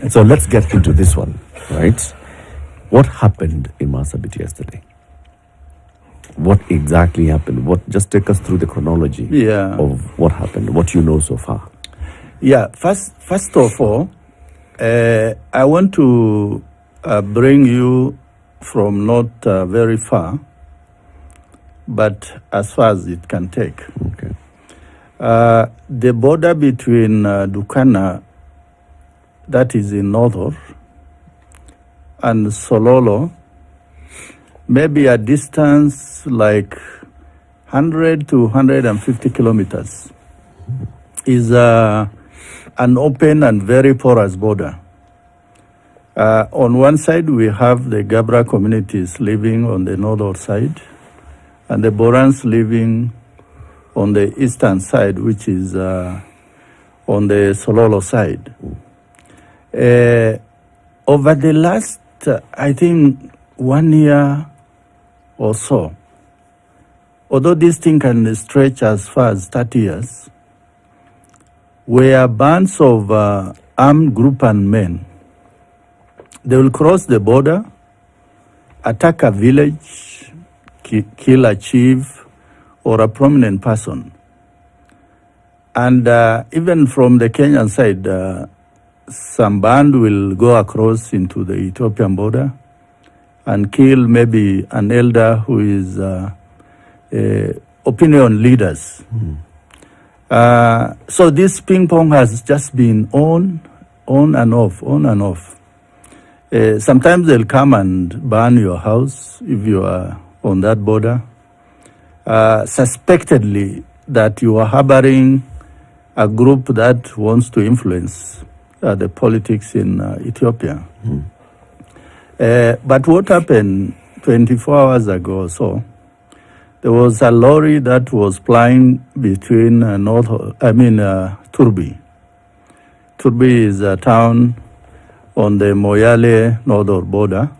So let's get into this one, right? What happened in Marsabit yesterday? What exactly happened? Just take us through the chronology of what happened, what you know so far. Yeah, first of all, I want to bring you from not very far, but as far as it can take. Okay. The border between Dukana, that is in Northor, and Sololo, maybe a distance like 100 to 150 kilometers, is an open and very porous border. On one side, we have the Gabra communities living on the northern side, and the Borans living on the eastern side, which is on the Sololo side. Over the last, I think, 1 year or so, although this thing can stretch as far as 30 years, where bands of armed group and men, they will cross the border, attack a village, kill a chief or a prominent person. And even from the Kenyan side, some band will go across into the Ethiopian border and kill maybe an elder who is opinion leaders. So this ping pong has just been on and off, on and off. Sometimes they'll come and burn your house if you are on that border, suspectedly that you are harboring a group that wants to influence the politics in Ethiopia. But what happened 24 hours ago or so, there was a lorry that was flying between Turbi. Turbi is a town on the Moyale northern border,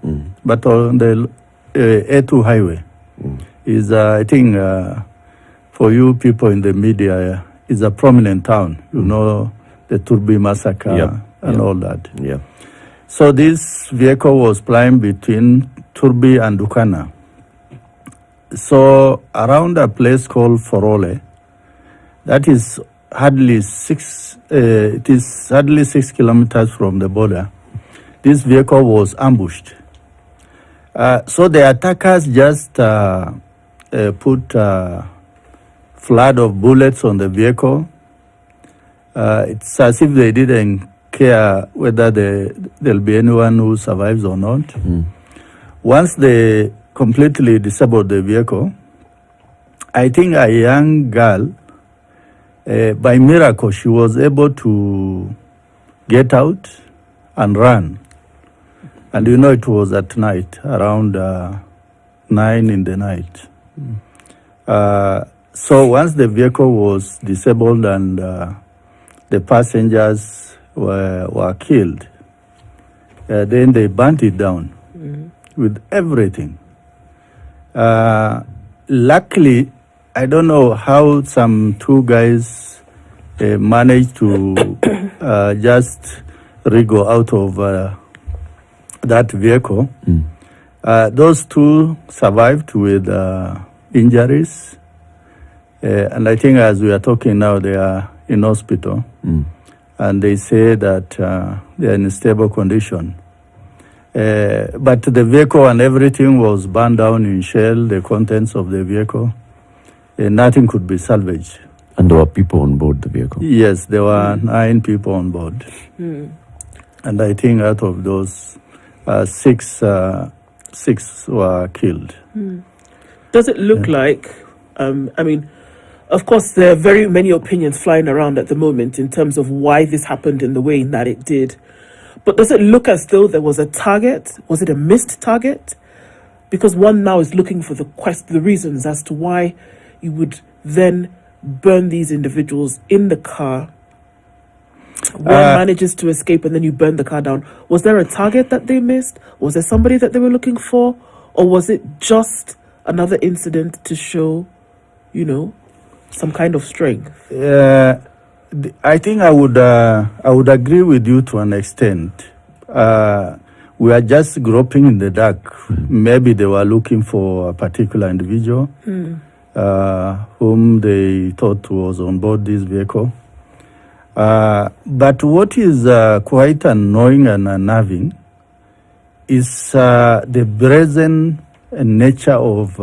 but on the A2 highway. Is I think for you people in the media, is a prominent town. You know the Turbi massacre and all that. Yeah. So this vehicle was flying between Turbi and Dukana. So around a place called Forole, that is hardly 6 kilometers from the border, this vehicle was ambushed. So the attackers just put a flood of bullets on the vehicle. It's as if they didn't care whether there'll be anyone who survives or not. Once they completely disabled the vehicle, I think a young girl, by miracle, she was able to get out and run. And you know it was at night, around 9 in the night. So once the vehicle was disabled and the passengers were killed, then they burnt it down with everything. Luckily, I don't know how some two guys managed to just wriggle out of that vehicle. Those two survived with injuries. And I think as we are talking now, they are in hospital. And they say that they are in stable condition. But the vehicle and everything was burned down in shell, the contents of the vehicle. Nothing could be salvaged. And there were people on board the vehicle? Yes, there were 9 people on board. And I think out of those, 6 were killed. Does it look like, I mean, of course, there are very many opinions flying around at the moment in terms of why this happened in the way that it did. But does it look as though there was a target? Was it a missed target? Because one now is looking for the reasons as to why you would then burn these individuals in the car. One manages to escape and then you burn the car down. Was there a target that they missed? Was there somebody that they were looking for? Or was it just another incident to show, some kind of strength? I think I would agree with you to an extent. We are just groping in the dark. Maybe they were looking for a particular individual whom they thought was on board this vehicle. But what is quite annoying and unnerving is the brazen nature of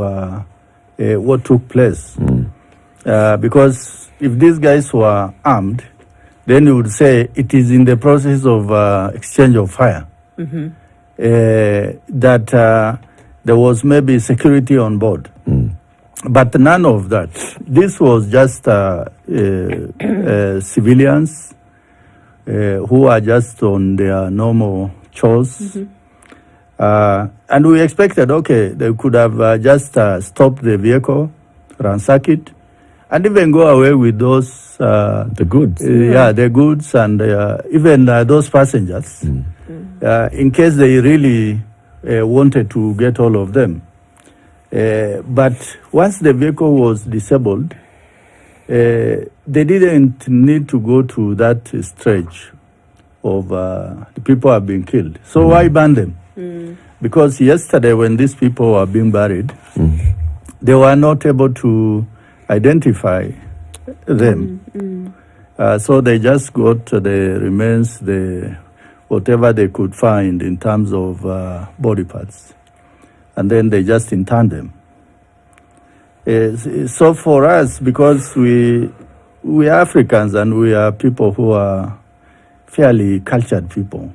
what took place. Because if these guys were armed, then you would say it is in the process of exchange of fire. That there was maybe security on board. But none of that. This was just civilians who are just on their normal chores. And we expected, okay, they could have just stopped the vehicle, ransack it, and even go away with those... the goods. The goods and even those passengers, in case they really wanted to get all of them. But once the vehicle was disabled, they didn't need to go to that stretch of the people have been killed. So why ban them? Because yesterday when these people were being buried, they were not able to identify them. So they just got the remains, whatever they could find in terms of body parts. And then they just interned them. So for us, because we are Africans and we are people who are fairly cultured people,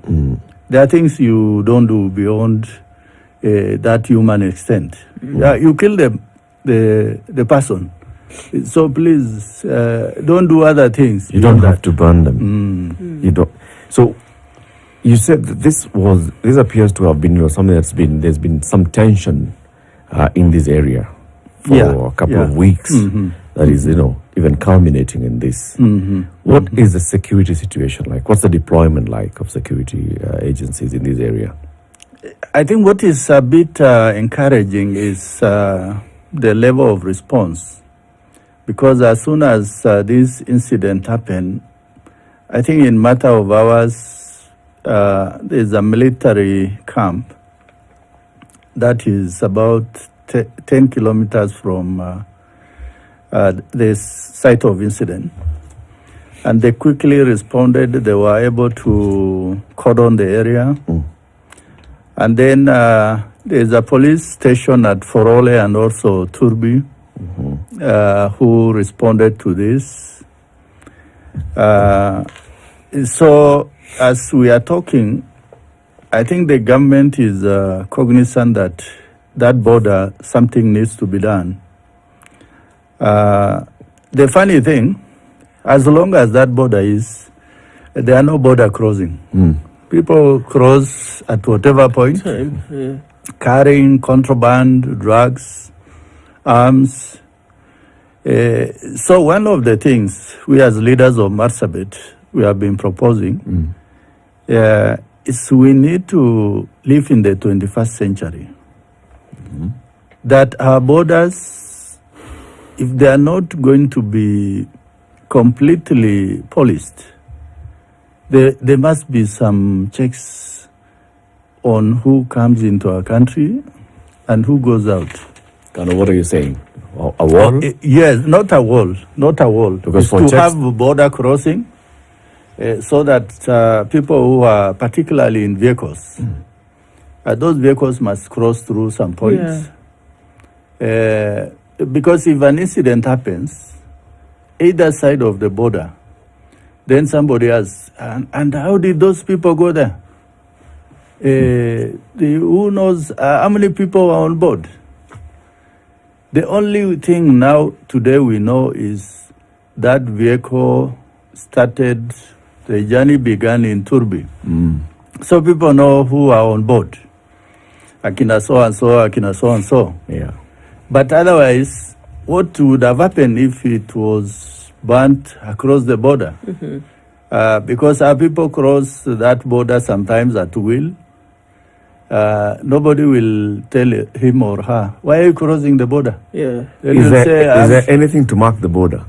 there are things you don't do beyond that human extent. You kill the person. So please, don't do other things. You don't have to burn them. You don't. So you said that this appears to have been something there's been some tension in this area for a couple of weeks. That is, even culminating in this. What is the security situation like? What's the deployment like of security agencies in this area? I think what is a bit encouraging is the level of response. Because as soon as this incident happened, I think in matter of hours, there's a military camp that is about 10 kilometers from the site of incident. And they quickly responded. They were able to cordon the area. And then there's a police station at Forole and also Turbi who responded to this. So as we are talking, I think the government is cognizant that border, something needs to be done. The funny thing, as long as that border is, there are no border crossing. People cross at whatever point, carrying contraband, drugs, arms. So one of the things we as leaders of Marsabit, we have been proposing is we need to live in the 21st century. That our borders, if they are not going to be completely policed, there must be some checks on who comes into our country and who goes out. Kind of, what are you saying? A wall? Yes, not a wall. Because to have border crossing so that people who are particularly in vehicles, those vehicles must cross through some points. Because if an incident happens, either side of the border, then somebody asks, and how did those people go there? Who knows how many people are on board? The only thing now, today we know is that vehicle started, the journey began in Turbi. So people know who are on board. Akina so-and-so, Akina so-and-so. Yeah. But otherwise, what would have happened if it was burnt across the border? Because our people cross that border sometimes at will. Nobody will tell him or her, why are you crossing the border? Is there anything to mark the border?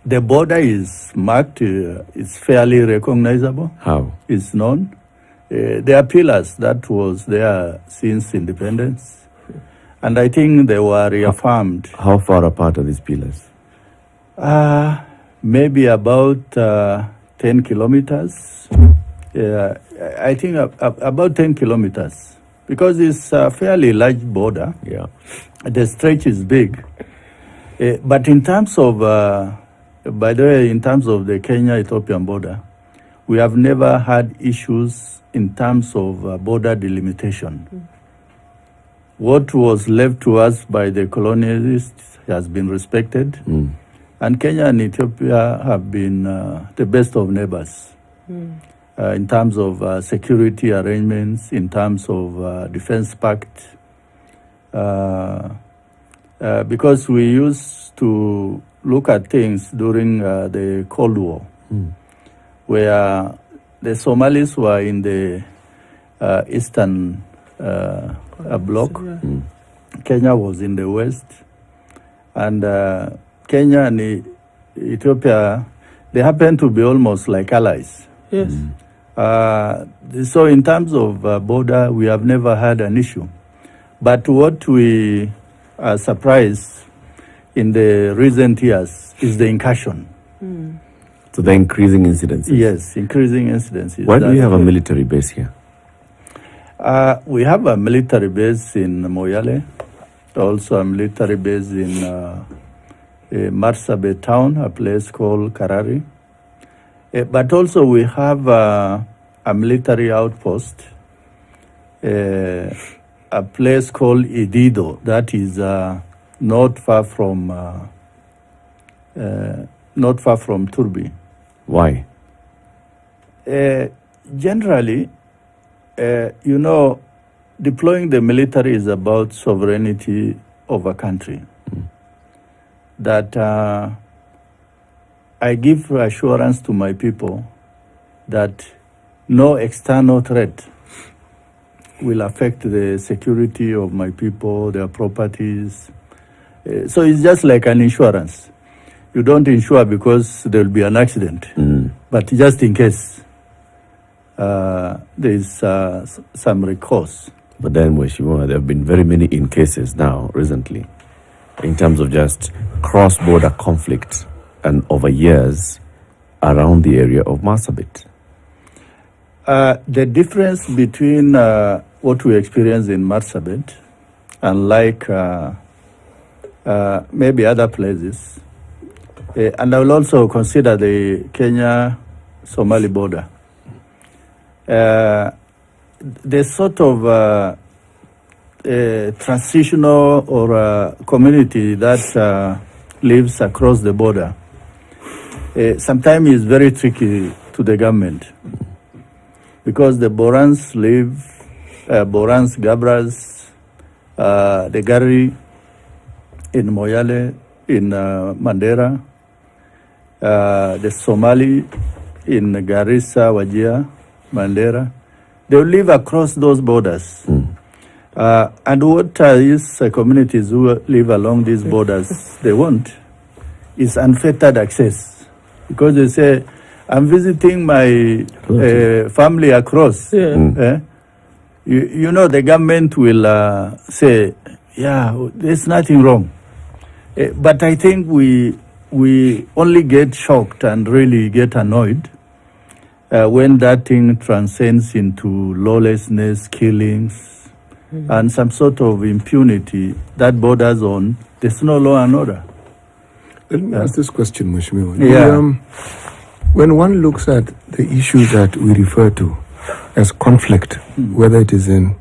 The border is marked, it's fairly recognizable. How? It's known. There are pillars that was there since independence. And I think they were reaffirmed. How far apart are these pillars? Maybe about 10 kilometers. I think about 10 kilometers. Because it's a fairly large border. Yeah. The stretch is big. But in terms of, by the way, in terms of the Kenya-Ethiopian border, we have never had issues in terms of border delimitation. What was left to us by the colonialists has been respected. And Kenya and Ethiopia have been the best of neighbors in terms of security arrangements, in terms of defense pact. Because we used to look at things during the Cold War, where the Somalis were in the eastern bloc. Kenya was in the west. And Kenya and Ethiopia, they happen to be almost like allies. Yes. So in terms of border, we have never had an issue. But what we are surprised in the recent years is the incursion. So the increasing incidences? Yes, increasing incidences. Why do we have a military base here? We have a military base in Moyale, also a military base in Marsabit town, a place called Karari. But also we have a military outpost, a place called Idido, that is not far from Turbi. Why? Generally, deploying the military is about sovereignty of a country. That I give assurance to my people that no external threat will affect the security of my people, their properties. So it's just like an insurance. You don't insure because there will be an accident, but just in case there is some recourse. But then, Mheshimiwa, there have been very many in cases now, recently, in terms of just cross-border conflict and over years around the area of Marsabit. The difference between what we experience in Marsabit and like maybe other places, and I will also consider the Kenya-Somali border. The sort of transitional or community that lives across the border sometimes is very tricky to the government, because the Borans live, Borans, Gabras, the Gari in Moyale, in Mandera, the Somali in Garissa, Wajir, Mandera. They live across those borders. And what these communities who live along these borders, they want is unfettered access. Because they say, I'm visiting my family across. You know, the government will say, yeah, there's nothing wrong. But I think we only get shocked and really get annoyed when that thing transcends into lawlessness, killings, and some sort of impunity that borders on there's no law and order. Let me ask this question, Mheshimiwa. Yeah. When one looks at the issue that we refer to as conflict, whether it is in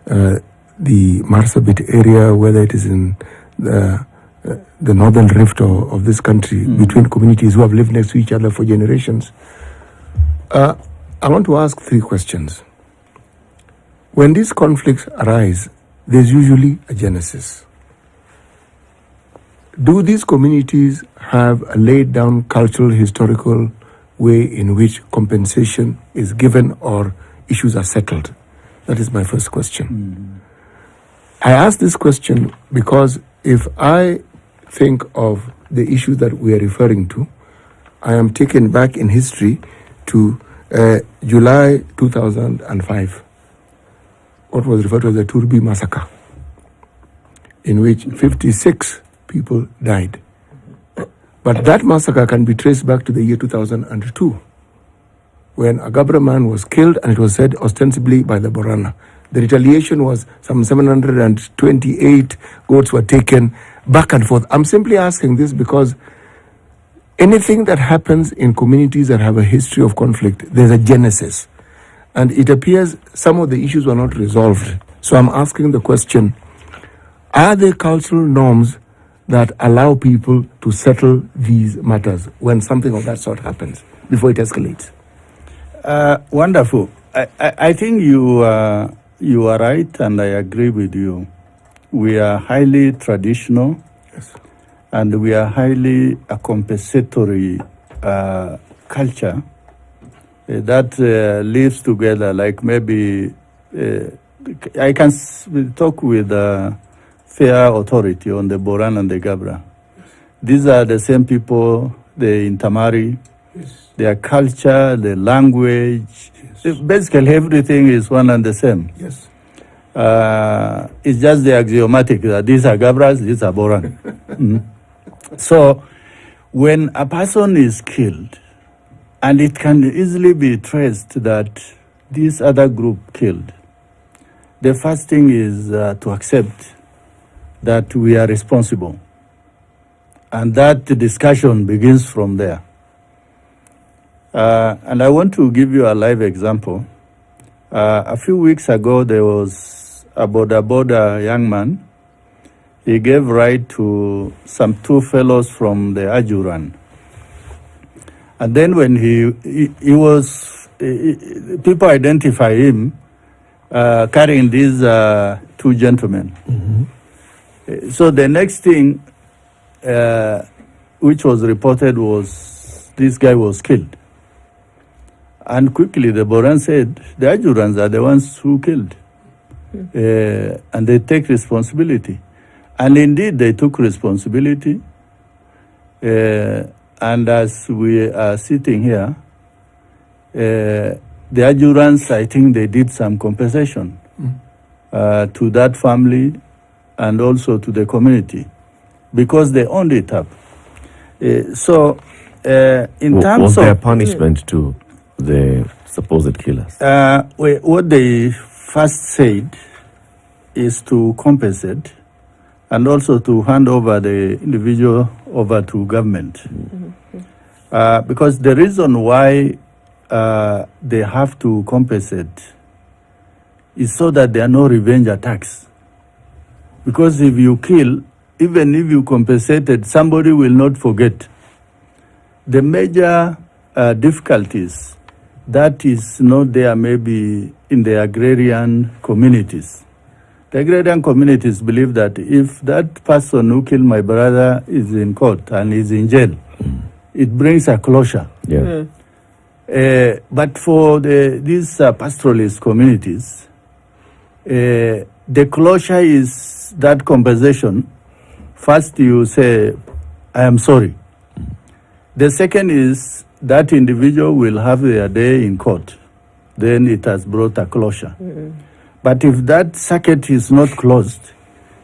the Marsabit area, whether it is in the northern rift of this country, between communities who have lived next to each other for generations, I want to ask three questions. When these conflicts arise, there's usually a genesis. Do these communities have a laid down cultural, historical way in which compensation is given or issues are settled? That is my first question. I ask this question because if I think of the issues that we are referring to, I am taken back in history to July 2005, what was referred to as the Turbi massacre, in which 56 people died. But that massacre can be traced back to the year 2002, when a Gabra man was killed, and it was said ostensibly by the Borana. The retaliation was some 728 goats were taken back and forth. I'm simply asking this because anything that happens in communities that have a history of conflict, there's a genesis. And it appears some of the issues were not resolved. So I'm asking the question, are there cultural norms that allow people to settle these matters when something of that sort happens before it escalates? Wonderful. I think you are right, and I agree with you. We are highly traditional, Yes. and we are highly a compensatory culture that lives together. Like maybe I can talk with fair authority on the Boran and the Gabra. These are the same people, they intermarry. Yes. Their culture, the language, basically everything is one and the same. Yes. It's just the axiomatic that these are Gabras, these are Boran. So when a person is killed, and it can easily be traced that this other group killed, the first thing is to accept that we are responsible. And that discussion begins from there. And I want to give you a live example. A few weeks ago, there was a border young man. He gave right to some two fellows from the Ajuran. And then when he was, people identify him carrying these two gentlemen. Mm-hmm. So the next thing which was reported was this guy was killed. And quickly the Boran said, the Ajurans are the ones who killed. And they take responsibility. And indeed, they took responsibility. And as we are sitting here, the Ajurans, I think they did some compensation to that family and also to the community because they owned it up. In terms was of... there punishment to the supposed killers? What they first said is to compensate and also to hand over the individual over to government. Mm-hmm. Because the reason why they have to compensate is so that there are no revenge attacks. Because if you kill, even if you compensated, somebody will not forget. The major difficulties that is not there maybe in the agrarian communities. The agrarian communities believe that if that person who killed my brother is in court and is in jail, it brings a closure. Yeah. But for these pastoralist communities, the closure is that compensation. First you say, I am sorry. The second is that individual will have their day in court. Then it has brought a closure. Mm-hmm. But if that circuit is not closed,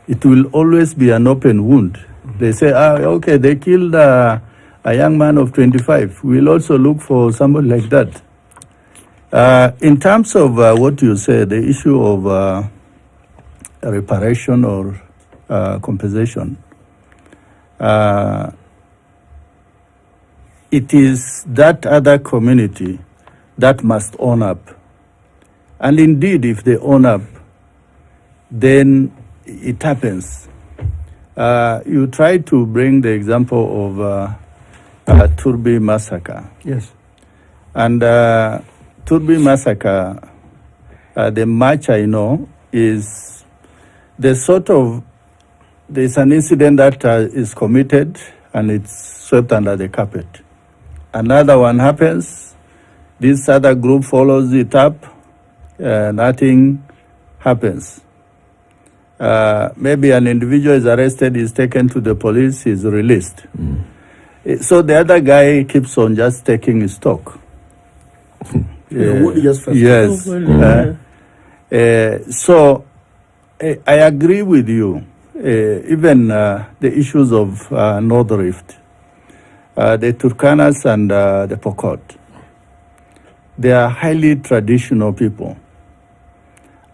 it will always be an open wound. Mm-hmm. They say, okay, they killed a young man of 25. We'll also look for somebody like that. In terms of what you say, the issue of reparation or compensation, it is that other community that must own up. And indeed, if they own up, then it happens. You try to bring the example of Turbi massacre. Yes. And Turbi massacre, the much I know, is the sort of, there's an incident that is committed and it's swept under the carpet. Another one happens, this other group follows it up, nothing happens. Maybe an individual is arrested, is taken to the police, is released. So the other guy keeps on just taking his stock. Wood just first. Yes. So I agree with you. Even the issues of North Rift, the Turkanas and the Pokot, they are highly traditional people.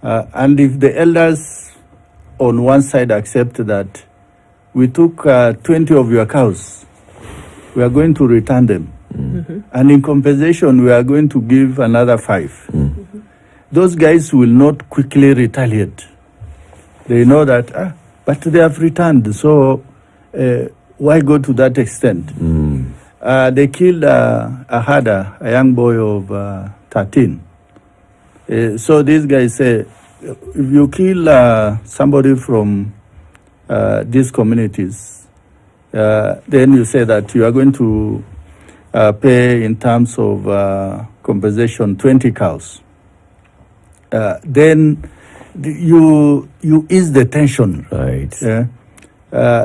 And if the elders on one side accept that we took 20 of your cows, we are going to return them. And in compensation, we are going to give another 5. Those guys will not quickly retaliate. They know that, but they have returned, so why go to that extent? They killed Ahada, a young boy of 13. So these guys say, if you kill somebody from these communities, then you say that you are going to pay in terms of compensation 20 cows. Then you ease the tension, Right.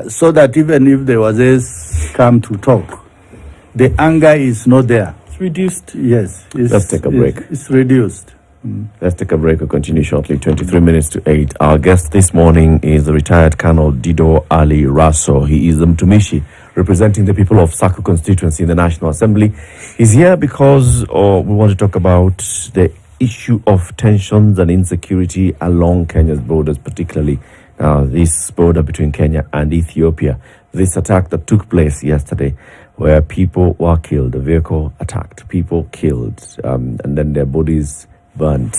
so that even if the Wazes come to talk, the anger is not there. It's reduced. Yes. Let's take a break. It's reduced. Let's take a break. We'll continue shortly. 23 minutes to 8. Our guest this morning is the retired Colonel Dido Ali Raso. He is the Mtumishi, representing the people of Saku constituency in the National Assembly. He's here because we want to talk about the issue of tensions and insecurity along Kenya's borders, particularly this border between Kenya and Ethiopia. This attack that took place yesterday, where people were killed, a vehicle attacked, people killed, and then their bodies burnt.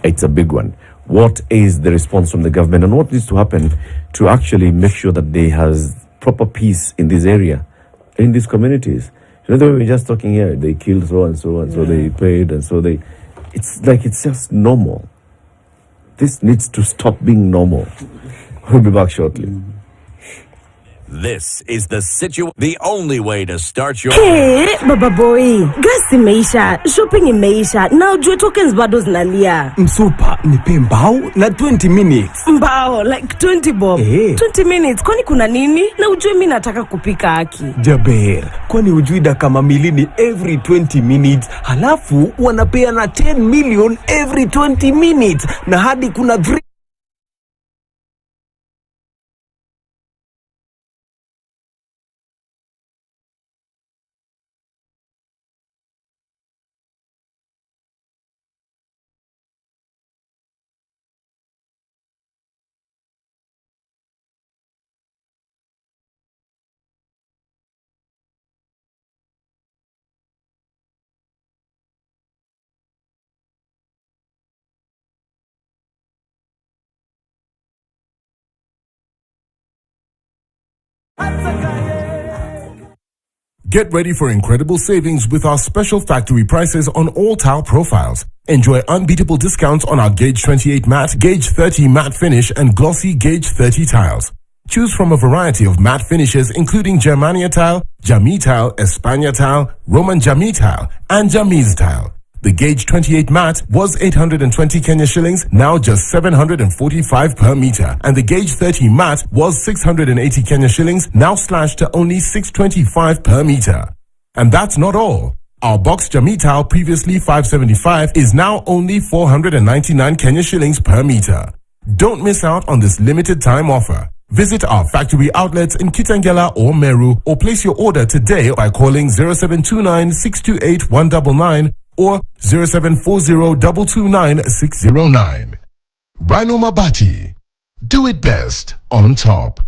It's a big one. What is the response from the government, and what needs to happen to actually make sure that there has proper peace in this area, in these communities? You know, the way we're just talking here, they killed so and so, and so they paid, and so they... It's like it's just normal. This needs to stop being normal. We'll be back shortly. This is the only way to start your... Hey, baba boy, gas imeisha, shopping imeisha, na ujue tokens bado zinalia. Msupa, nipe mbao na 20 minutes. Mbao, like 20 bob. 20 minutes, kwani kuna nini? Na ujue mi nataka kupika haki. Jaber, kwani ujui dakika mamilini every 20 minutes, halafu wanapea na 10 million every 20 minutes, na hadi kuna 3... Get ready for incredible savings with our special factory prices on all tile profiles. Enjoy unbeatable discounts on our Gauge 28 matte, Gauge 30 matte finish, and glossy Gauge 30 tiles. Choose from a variety of matte finishes including Germania tile, Jami tile, Espana tile, Roman Jami tile, and Jamiz tile. The Gauge 28 matte was 820 Kenya shillings, now just 745 per meter. And the Gauge 30 matte was 680 Kenya shillings, now slashed to only 625 per meter. And that's not all. Our box Jami tile, previously 575, is now only 499 Kenya shillings per meter. Don't miss out on this limited time offer. Visit our factory outlets in Kitengela or Meru, or place your order today by calling 0729 628 199 or 0740-229-609. Rhino Mabati. Do it best on top.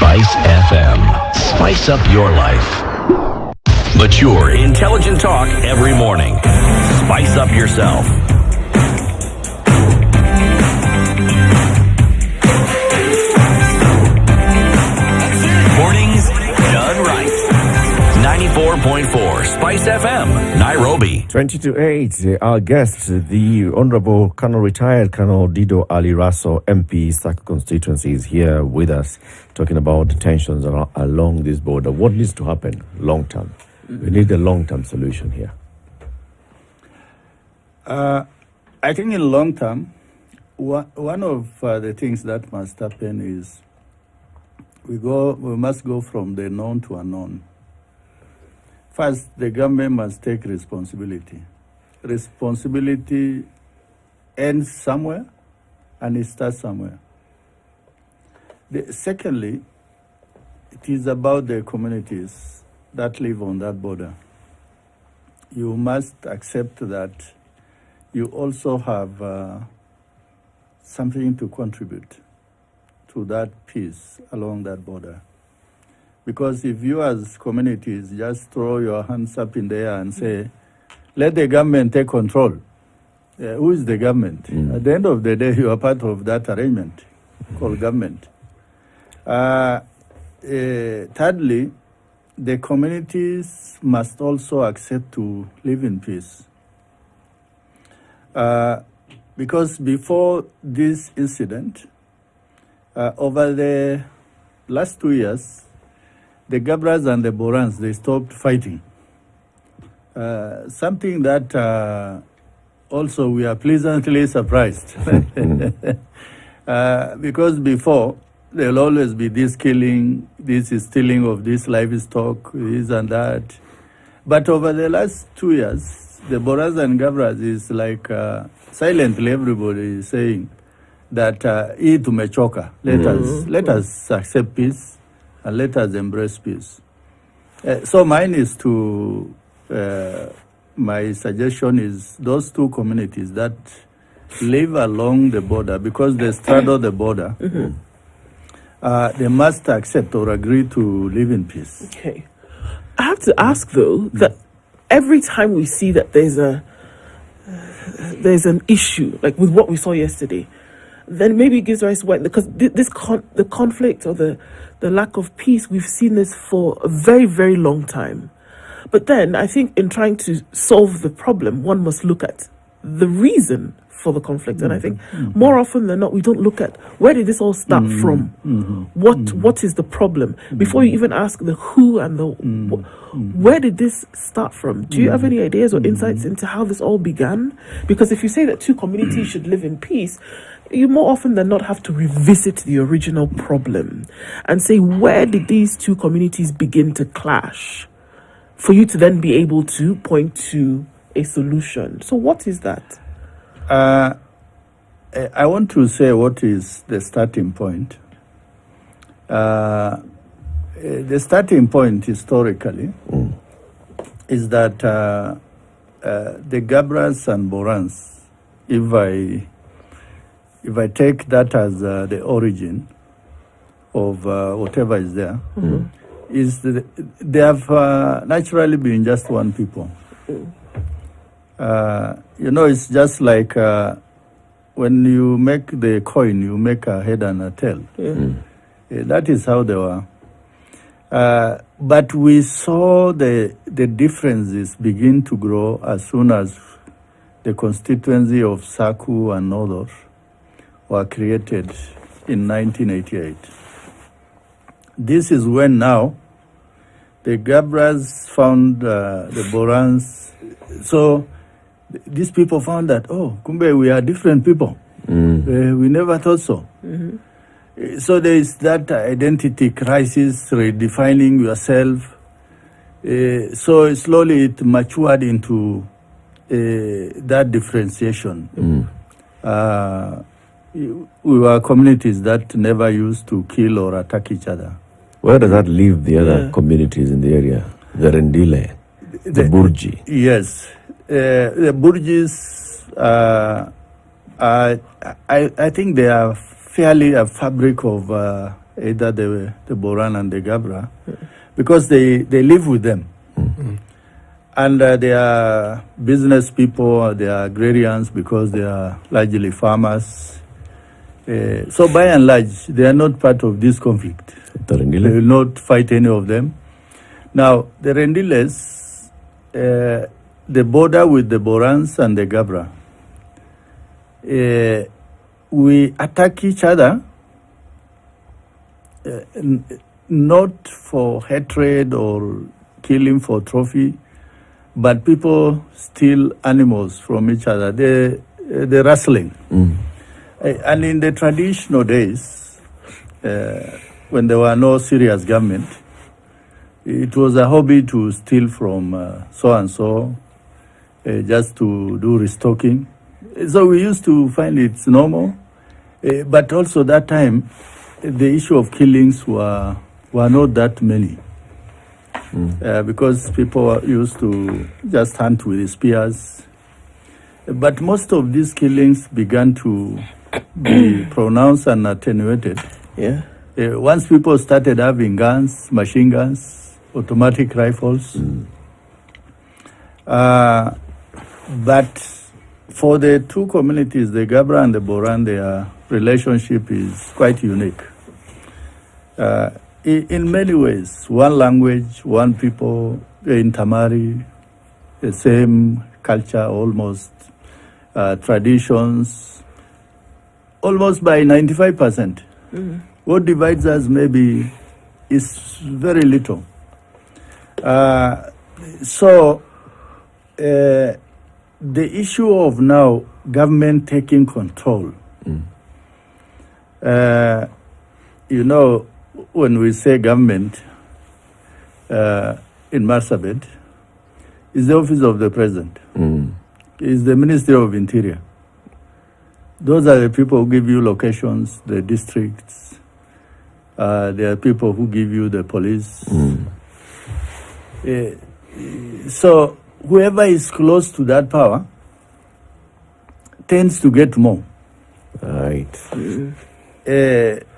Spice FM. Spice up your life. Mature, intelligent talk every morning. Spice up yourself. Mornings done right. 94.4 Spice FM, Nairobi. 20 to 8, our guest, the Honorable Colonel Retired Colonel Dido Ali Raso, MP, Saka constituency, is here with us, talking about the tensions along this border. What needs to happen long term? We need a long-term solution here. I think in long term, one of the things that must happen is we must go from the known to unknown. First, the government must take responsibility. Responsibility ends somewhere and it starts somewhere. Secondly, it is about the communities that live on that border. You must accept that you also have something to contribute to that peace along that border. Because if you as communities just throw your hands up in the air and say, let the government take control, who is the government? At the end of the day, you are part of that arrangement called government. Thirdly, the communities must also accept to live in peace. Because before this incident, over the last 2 years, the Gabras and the Borans, they stopped fighting. Something that also we are pleasantly surprised. Because before, there will always be this killing, this is stealing of this livestock, this and that. But over the last 2 years, the Boras and Gabras is like silently everybody is saying that tumechoka. Let us accept peace and let us embrace peace. So mine is to, my suggestion is those two communities that live along the border, because they straddle the border, they must accept or agree to live in peace. Okay. I have to ask, though, that every time we see that there's an issue, like with what we saw yesterday, then maybe it gives rise to why, because the conflict or the lack of peace, we've seen this for a very, very long time. But then I think in trying to solve the problem, one must look at the reason for the conflict. And I think more often than not, we don't look at where did this all start from? What is the problem? Before you even ask the who and the where did this start from? Do you have any ideas or insights into how this all began? Because if you say that two communities should live in peace, you more often than not have to revisit the original problem and say, where did these two communities begin to clash? For you to then be able to point to a solution. So what is that? I want to say what is the starting point. The starting point historically is that the Gabras and Borans, if I take that as the origin of whatever is there, they have naturally been just one people. It's just like when you make the coin, you make a head and a tail. That is how they were. But we saw the differences begin to grow as soon as the constituency of Saku and Nodor were created in 1988. This is when now the Gabras found the Borans. So these people found that, kumbe, we are different people. We never thought so. So there is that identity crisis, redefining yourself. So slowly it matured into that differentiation. We were communities that never used to kill or attack each other. Where does that leave the other communities in the area? The Rendile, the Burji? Yes. The Burjis, I think they are fairly a fabric of either the Boran and the Gabra, because they live with them. And they are business people, they are agrarians because they are largely farmers. So by and large, they are not part of this conflict. They will not fight any of them. Now, the Rendiles, the border with the Borans and the Gabra, we attack each other not for hatred or killing for trophy, but people steal animals from each other. They're wrestling. And in the traditional days, when there were no serious government, it was a hobby to steal from so-and-so just to do restocking. So we used to find it's normal. But also that time, the issue of killings were not that many. Because people used to just hunt with spears. But most of these killings began to be pronounced and attenuated. Yeah. Once people started having guns, machine guns, automatic rifles. But for the two communities, the Gabra and the Boran, their relationship is quite unique. In many ways, one language, one people, intermarry, the same culture almost, traditions, almost by 95%. What divides us maybe is very little. So the issue of now government taking control, you know, when we say government in Marsabit, is the office of the president, is the Ministry of Interior. Those are the people who give you locations, the districts. There are people who give you the police. So whoever is close to that power tends to get more. Right.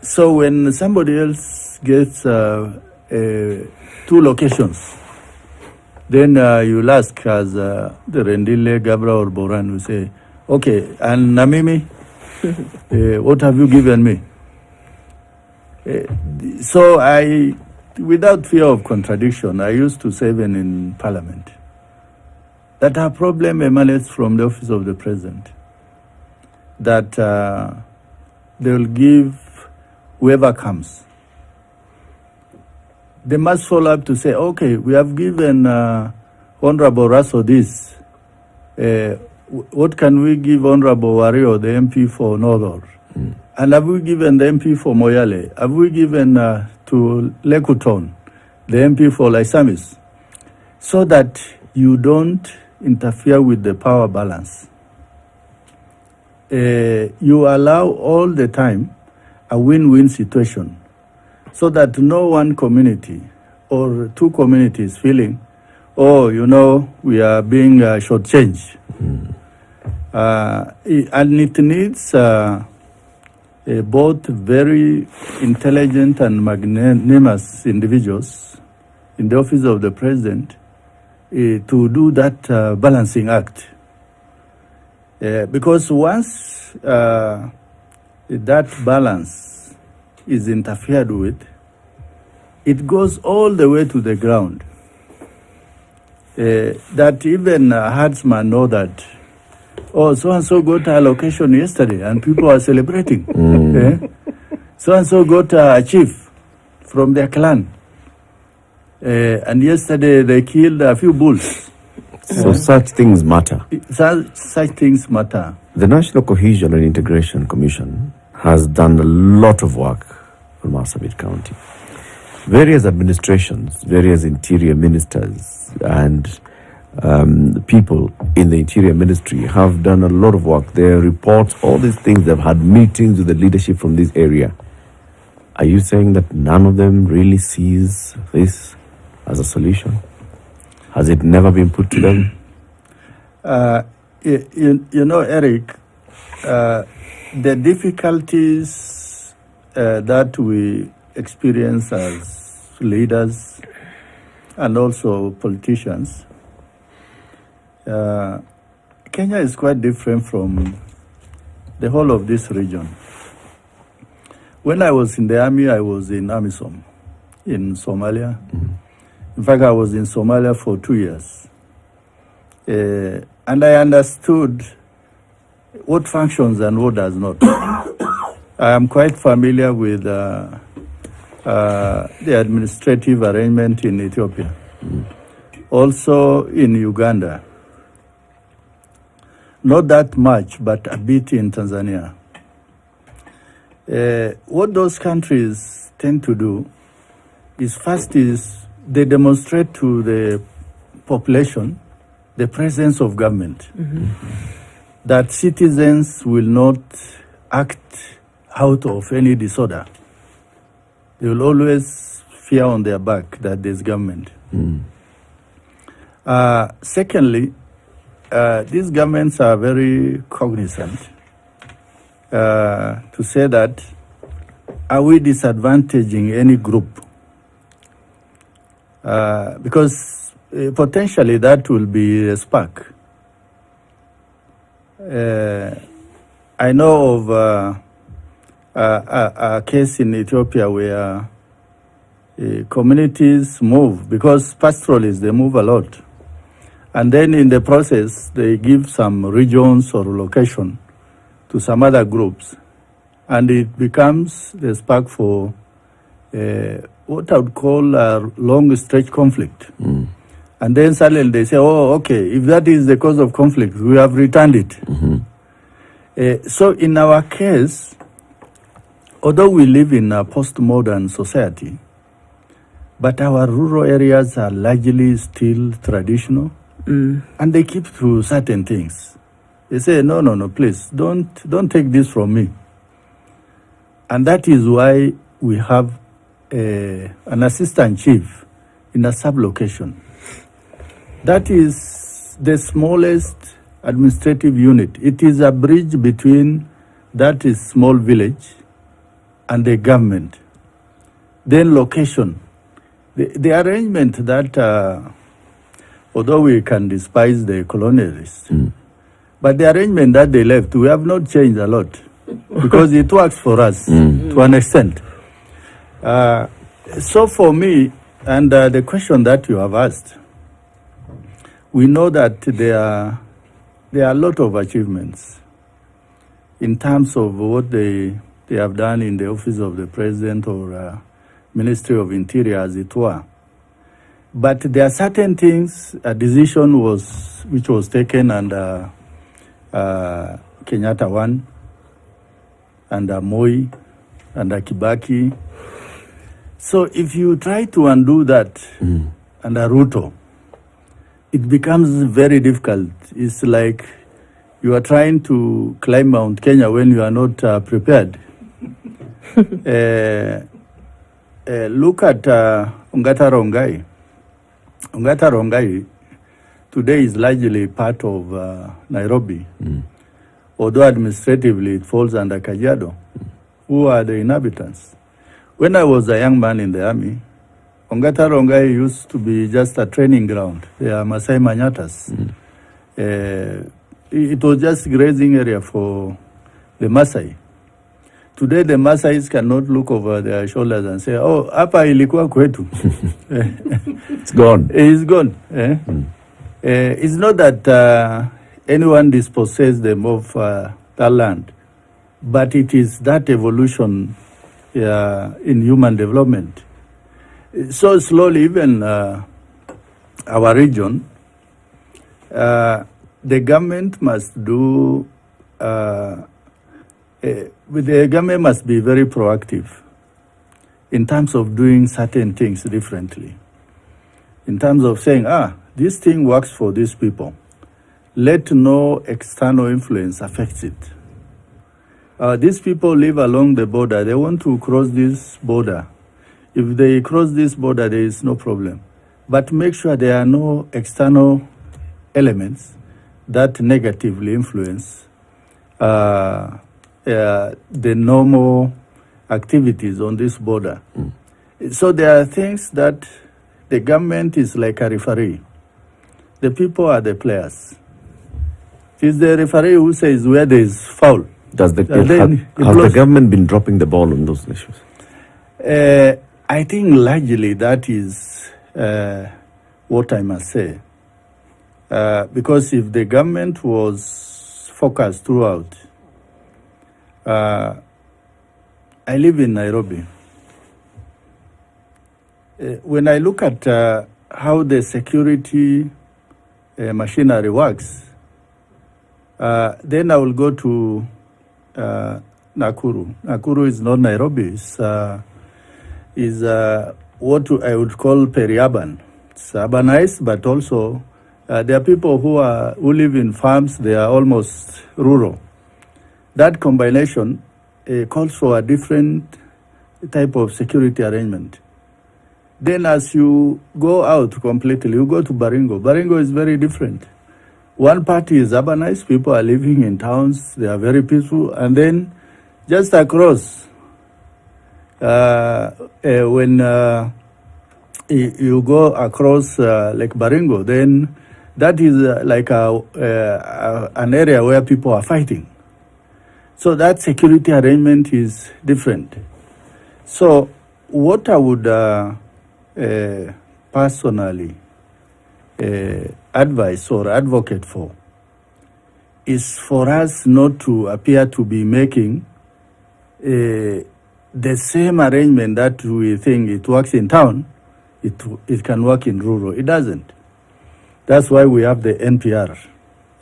So when somebody else gets 2 locations, then you'll ask as the Rendile, Gabra or Boran will say, okay, and Namimi, what have you given me? So I, without fear of contradiction, I used to say even in Parliament that our problem emanates from the office of the President, that they will give whoever comes. They must follow up to say, okay, we have given Honorable Russell this. What can we give Honorable Wario, the MP for Northor? And have we given the MP for Moyale? Have we given to Lekuton, the MP for Laisamis? So that you don't interfere with the power balance. You allow all the time a win-win situation, so that no one community or 2 communities feeling, oh, you know, we are being shortchanged. And it needs both very intelligent and magnanimous individuals in the office of the president to do that balancing act. Because once that balance is interfered with, it goes all the way to the ground. That even herdsmen know that, oh, so-and-so got a location yesterday and people are celebrating. So-and-so got a chief from their clan. And yesterday they killed a few bulls. So such things matter. Such things matter. The National Cohesion and Integration Commission has done a lot of work on Marsabit County. Various administrations, various interior ministers and people in the interior ministry have done a lot of work. Their reports, all these things, they've had meetings with the leadership from this area. Are you saying that none of them really sees this as a solution? Has it never been put to them? You know, Eric, the difficulties that we experience as leaders and also politicians Kenya is quite different from the whole of this region. When I was in the army, I was in AMISOM in Somalia. In fact, I was in Somalia for 2 years. And I understood what functions and what does not. I am quite familiar with the administrative arrangement in Ethiopia. Also in Uganda. Not that much, but a bit in Tanzania. What those countries tend to do is first is they demonstrate to the population the presence of government. That citizens will not act out of any disorder. They will always fear on their back that there's government. Secondly, these governments are very cognizant to say that, are we disadvantaging any group? Because potentially that will be a spark. I know of a case in Ethiopia where communities move, because pastoralists, they move a lot. And then in the process, they give some regions or location to some other groups. And it becomes the spark for what I would call a long stretch conflict. And then suddenly they say, oh, okay, if that is the cause of conflict, we have returned it. So in our case, although we live in a postmodern society, but our rural areas are largely still traditional, and they keep to certain things. They say, no, please, don't take this from me. And that is why we have an assistant chief in a sub-location. That is the smallest administrative unit. It is a bridge between that is small village and the government. Then location. The arrangement that, although we can despise the colonialists, but the arrangement that they left, we have not changed a lot because it works for us to an extent. So for me, and the question that you have asked, we know that there are a lot of achievements in terms of what they have done in the office of the president or Ministry of Interior, as it were. But there are certain things, a decision which was taken under Kenyatta 1, under Moi, under Kibaki. So if you try to undo that under Ruto, it becomes very difficult. It's like you are trying to climb Mount Kenya when you are not prepared. Look at Ongata Rongai. Ongata Rongai today is largely part of Nairobi, although administratively it falls under Kajiado. Who are the inhabitants? When I was a young man in the army, Ongata Rongai used to be just a training ground. They are Masai Manyatas. It was just grazing area for the Masai. Today the Masais cannot look over their shoulders and say, oh, hapa ilikuwa kwetu. It's gone. It's gone. It's not that anyone dispossessed them of that land, but it is that evolution in human development. So slowly, even our region, the government must do, the government must be very proactive in terms of doing certain things differently. In terms of saying, this thing works for these people. Let no external influence affect it. These people live along the border. They want to cross this border. If they cross this border, there is no problem. But make sure there are no external elements that negatively influence the normal activities on this border. So there are things that the government is like a referee. The people are the players. It is the referee who says where there is foul. Has the government been dropping the ball on those issues? I think largely that is what I must say. Because if the government was focused throughout, I live in Nairobi. When I look at how the security machinery works, then I will go to Nakuru. Nakuru is not Nairobi. Is what I would call peri-urban. It's urbanized, but also there are people who live in farms. They are almost rural. That combination calls for a different type of security arrangement. Then as you go out completely, you go to Baringo. Baringo is very different. One party is urbanized, people are living in towns, they are very peaceful. And then just across, when you go across Lake Baringo, then that is like an area where people are fighting. So that security arrangement is different. So what I would personally advise or advocate for is for us not to appear to be making the same arrangement that we think it works in town, it can work in rural. It doesn't. That's why we have the NPR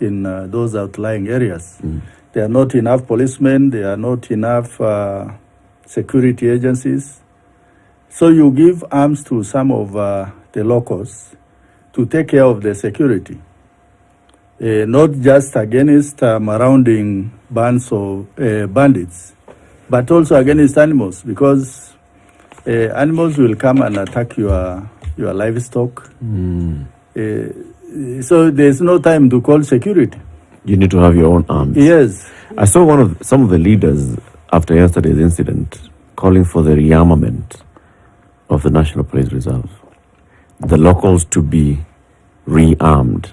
in those outlying areas. There are not enough policemen, there are not enough security agencies. So you give arms to some of the locals to take care of the security, not just against marauding bands of bandits, but also against animals, because animals will come and attack your livestock. So there's no time to call security. You need to have your own arms. Yes. I saw some of the leaders after yesterday's incident calling for the rearmament of the National Police Reserve. The locals to be rearmed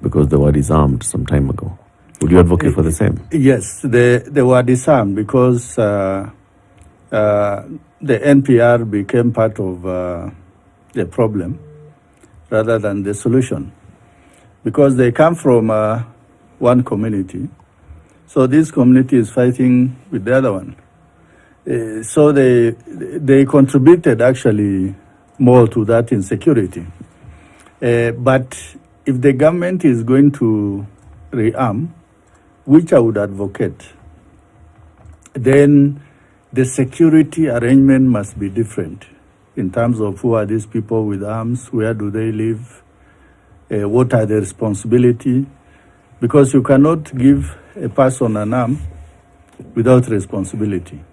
because they were disarmed some time ago. Would you advocate for the same? Yes, they were disarmed because the NPR became part of the problem rather than the solution, because they come from one community. So this community is fighting with the other one. So they contributed actually more to that insecurity. But if the government is going to rearm, which I would advocate, then the security arrangement must be different in terms of who are these people with arms, where do they live, what are their responsibility, because you cannot give a person an arm without responsibility.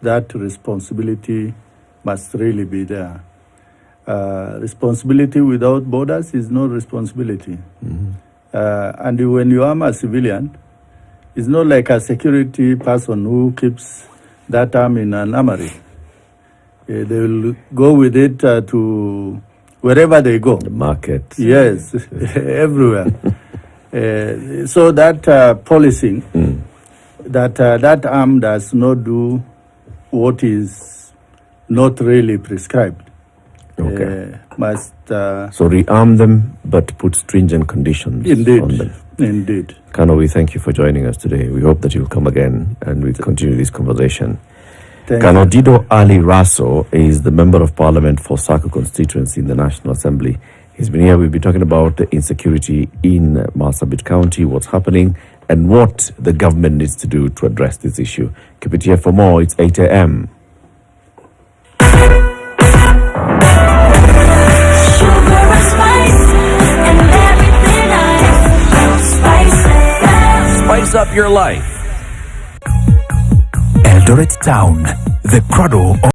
That responsibility must really be there. Responsibility without borders is no responsibility. And when you arm a civilian, it's not like a security person who keeps that arm in an armory. They will go with it to wherever they go. The market. Yes, everywhere. So that policing, that arm does not do what is not really prescribed. Okay. So rearm them, but put stringent conditions on them. Indeed. Kano, we thank you for joining us today. We hope that you'll come again and we'll continue this conversation. Kano Dido Ali Raso is the Member of Parliament for Sako constituency in the National Assembly. He's been here. We'll be talking about the insecurity in Marsabit County, what's happening, and what the government needs to do to address this issue. Keep it here for more. It's 8 a.m. Spice up your life. Eldoret Town, the cradle of